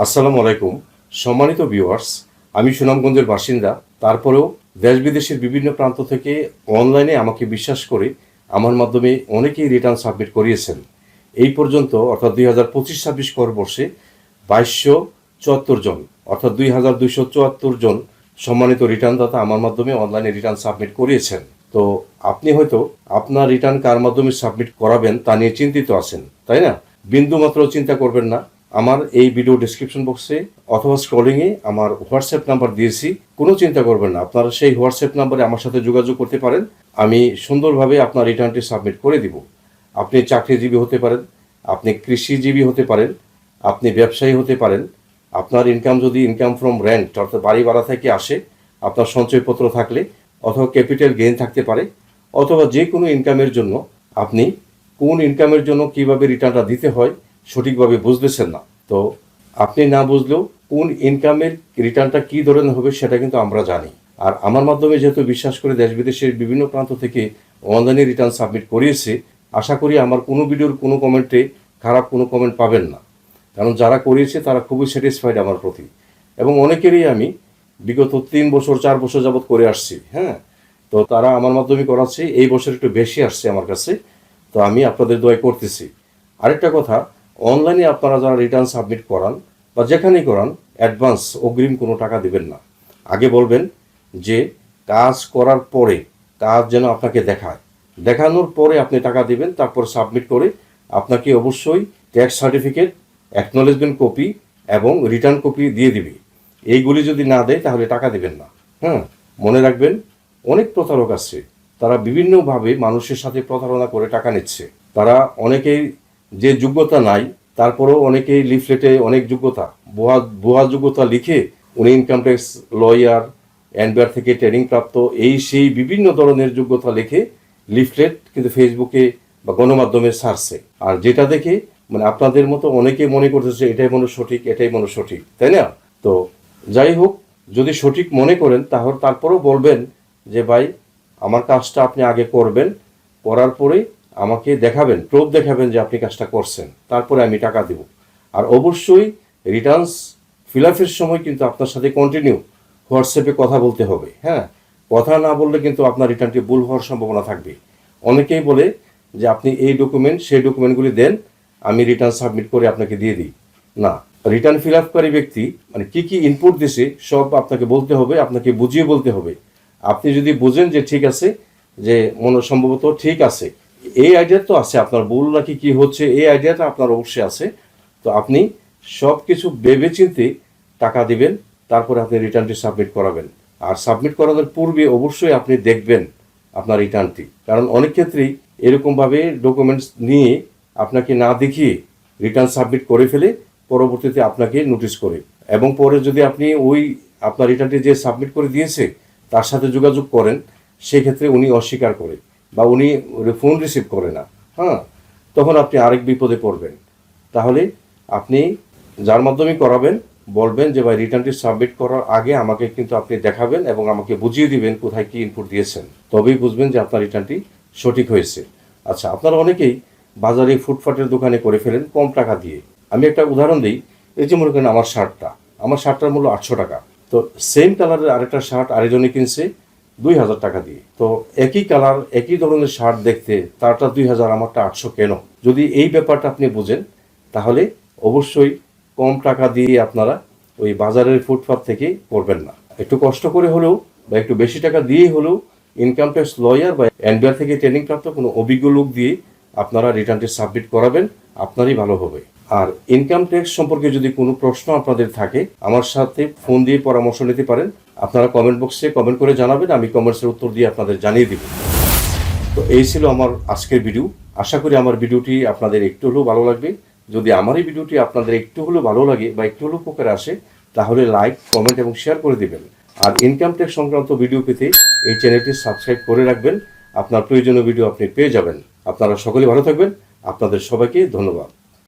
আসসালামু আলাইকুম। সম্মানিত ভিউয়ার্স, আমি সুনামগঞ্জের বাসিন্দা। তারপরেও দেশ বিদেশের বিভিন্ন প্রান্ত থেকে অনলাইনে আমাকে বিশ্বাস করে আমার মাধ্যমে অনেকেই রিটার্ন সাবমিট করিয়েছেন। এই পর্যন্ত অর্থাৎ 2025-26 করবর্ষে 2274 জন অর্থাৎ 2274 জন সম্মানিত রিটার্নদাতা আমার মাধ্যমে অনলাইনে রিটার্ন সাবমিট করিয়েছেন। তো আপনি হয়তো আপনার রিটার্ন কার মাধ্যমে সাবমিট করাবেন তা নিয়ে চিন্তিত আছেন, তাই না? বিন্দুমাত্র চিন্তা করবেন না। আমার এই ভিডিও ডেসক্রিপশন বক্সে অথবা স্ক্রলিংয়ে আমার হোয়াটসঅ্যাপ নাম্বার দিয়েছি। কোনো চিন্তা করবেন না, আপনারা সেই হোয়াটসঅ্যাপ নাম্বারে আমার সাথে যোগাযোগ করতে পারেন। আমি সুন্দরভাবে আপনার রিটার্নটি সাবমিট করে দিব। আপনি চাকরিজীবী হতে পারেন, আপনি কৃষিজীবী হতে পারেন, আপনি ব্যবসায়ী হতে পারেন। আপনার ইনকাম যদি ইনকাম ফ্রম রেন্ট অর্থাৎ বাড়ি ভাড়া থেকে আসে, আপনার সঞ্চয়পত্র থাকলে, অথবা ক্যাপিটাল গেইন থাকতে পারে, অথবা যে কোনো ইনকামের জন্য আপনি কোন ইনকামের জন্য কিভাবে রিটার্নটা দিতে হয় সঠিকভাবে বুঝতেছেন না। তো আপনি না বুঝলেও কোন ইনকামের রিটার্নটা কী ধরনের হবে সেটা কিন্তু আমরা জানি। আর আমার মাধ্যমে যেহেতু বিশ্বাস করে দেশ বিদেশের বিভিন্ন প্রান্ত থেকে অনলাইনে রিটার্ন সাবমিট করিয়েছে, আশা করি আমার কোনো ভিডিওর কোনো কমেন্টে খারাপ কোনো কমেন্ট পাবেন না। কারণ যারা করিয়েছে তারা খুবই স্যাটিসফাইড আমার প্রতি, এবং অনেকেরই আমি বিগত 3 বছর 4 বছর যাবৎ করে আসছি। হ্যাঁ, তো তারা আমার মাধ্যমে করাচ্ছে, এই বছর একটু বেশি আসছে আমার কাছে। তো আমি আপনাদের দোয়া করতেছি। আরেকটা কথা, অনলাইনে আপনারা যারা রিটার্ন সাবমিট করান বা যেখানেই করান, অ্যাডভান্স অগ্রিম কোনো টাকা দিবেন না। আগে বলবেন যে কাজ করার পরে কাজ যেন আপনাকে দেখায়, দেখানোর পরে আপনি টাকা দিবেন। তারপর সাবমিট করে আপনাকে অবশ্যই ট্যাক্স সার্টিফিকেট, অ্যাকনোলেজমেন্ট কপি এবং রিটার্ন কপি দিয়ে দিবে। এইগুলি যদি না দেয় তাহলে টাকা দিবেন না। হ্যাঁ, মনে রাখবেন, অনেক প্রতারক আছে, তারা বিভিন্নভাবে মানুষের সাথে প্রতারণা করে টাকা নিচ্ছে। তারা অনেকেই যে যোগ্যতা নাই, তারপরেও অনেকেই লিফলেটে অনেক যোগ্যতা, ভুয়া যোগ্যতা লিখে উনি ইনকাম ট্যাক্স লয়ার, এনবিআর থেকে ট্রেনিং প্রাপ্ত, এই সেই বিভিন্ন ধরনের যোগ্যতা লিখে লিফলেট কিন্তু ফেসবুকে বা গণমাধ্যমে ছাড়ছে। আর যেটা দেখে আপনাদের মতো অনেকে মনে করতেছে এটাই মনে সঠিক, এটাই মনে সঠিক, তাই না? তো যাই হোক, যদি সঠিক মনে করেন তাহলে তারপরেও বলবেন যে ভাই, আমার কাজটা আপনি আগে করবেন, করার পরে আমাকে দেখাবেন, প্রুফ দেখাবেন যে আপনি কাজটা করছেন, তারপরে আমি টাকা দেব। আর অবশ্যই রিটার্নস ফিল আপের সময় কিন্তু আপনার সাথে কন্টিনিউ হোয়াটসঅ্যাপে কথা বলতে হবে। হ্যাঁ, কথা না বললে কিন্তু আপনার রিটার্নটি ভুল হওয়ার সম্ভাবনা থাকবে। অনেকেই বলে যে আপনি এই ডকুমেন্ট সেই ডকুমেন্টগুলি দেন, আমি রিটার্ন সাবমিট করে আপনাকে দিয়ে দিই। না, রিটার্ন ফিল আপকারী ব্যক্তি কি কি ইনপুট দিছে সব আপনাকে বলতে হবে, আপনাকে বুঝিয়ে বলতে হবে। আপনি যদি বুঝেন যে ঠিক আছে, যে সম্ভবত ঠিক আছে, এই আইডিয়া তো আছে, আপনার ভুল নাকি কি হচ্ছে এই আইডিয়াটা আপনার অবশ্যই আছে, তো আপনি সব কিছু ভেবে চিন্তে টাকা দিবেন, তারপরে আপনি রিটার্নটি সাবমিট করাবেন। আর সাবমিট করানোর পূর্বে অবশ্যই আপনি দেখবেন আপনার রিটার্নটি, কারণ অনেক ক্ষেত্রেই এরকমভাবে ডকুমেন্টস নিয়ে আপনাকে না দেখিয়ে রিটার্ন সাবমিট করে ফেলে, পরবর্তীতে আপনাকে নোটিশ করে, এবং পরে যদি আপনি ওই আপনার রিটার্নটি যে সাবমিট করে দিয়েছে তার সাথে যোগাযোগ করেন, সেক্ষেত্রে উনি অস্বীকার করে বা উনি ফোন রিসিভ করে না। হ্যাঁ, তখন আপনি আরেক বিপদে পড়বেন। তাহলে আপনি যার মাধ্যমে করাবেন বলবেন যে ভাই, রিটার্নটি সাবমিট করার আগে আমাকে কিন্তু আপনি দেখাবেন এবং আমাকে বুঝিয়ে দিবেন কোথায় কি ইনপুট দিয়েছেন, তবেই বুঝবেন যে আপনার রিটার্নটি সঠিক হয়েছে। আচ্ছা, আপনারা অনেকেই বাজারে ফুটপাতের দোকানে করে ফেলেন কম টাকা দিয়ে। আমি একটা উদাহরণ দিই। এই যে মনে করেন আমার শার্টটার মূল্য 800 টাকা। তো সেম কালারের আরেকটা শার্ট আরেকজনে কিনছে 2000 টাকা দিয়ে। তো একই কালার একই ধরনের শার্ট দেখতে, তারটা 2000, আমারটা 800 কেন? যদি এই ব্যাপারটা আপনি বুঝেন তাহলে অবশ্যই কম টাকা দিয়ে আপনারা ওই বাজারের ফুটপাত থেকে করবেন না। একটু কষ্ট করে হলেও বা একটু বেশি টাকা দিয়ে হলেও ইনকাম ট্যাক্স লয়ার বা এনবিআর থেকে ট্রেনিং প্রাপ্ত কোনো অভিজ্ঞ লোক দিয়ে আপনারা রিটার্নটি সাবমিট করাবেন, আপনারই ভালো হবে। আর ইনকাম ট্যাক্স সম্পর্কে যদি কোনো প্রশ্ন আপনাদের থাকে, আমার সাথে ফোন দিয়ে পরামর্শ নিতে পারেন। আপনারা কমেন্ট বক্সে কমেন্ট করে জানাবেন, আমি কমেন্টসের উত্তর দিয়ে আপনাদের জানিয়ে দিব। তো এই ছিল আমার আজকের ভিডিও। আশা করি আমার ভিডিওটি আপনাদের একটু হলেও ভালো লাগবে। যদি আমার এই ভিডিওটি আপনাদের একটু হলেও ভালো লাগে বা একটু হলেও উপকারে আসে, তাহলে লাইক, কমেন্ট এবং শেয়ার করে দেবেন। আর ইনকাম ট্যাক্স সংক্রান্ত ভিডিও পেতে এই চ্যানেলটি সাবস্ক্রাইব করে রাখবেন। আপনার প্রয়োজনীয় ভিডিও আপনি পেয়ে যাবেন। আপনারা সকলে ভালো থাকবেন। আপনাদের সবাইকে ধন্যবাদ।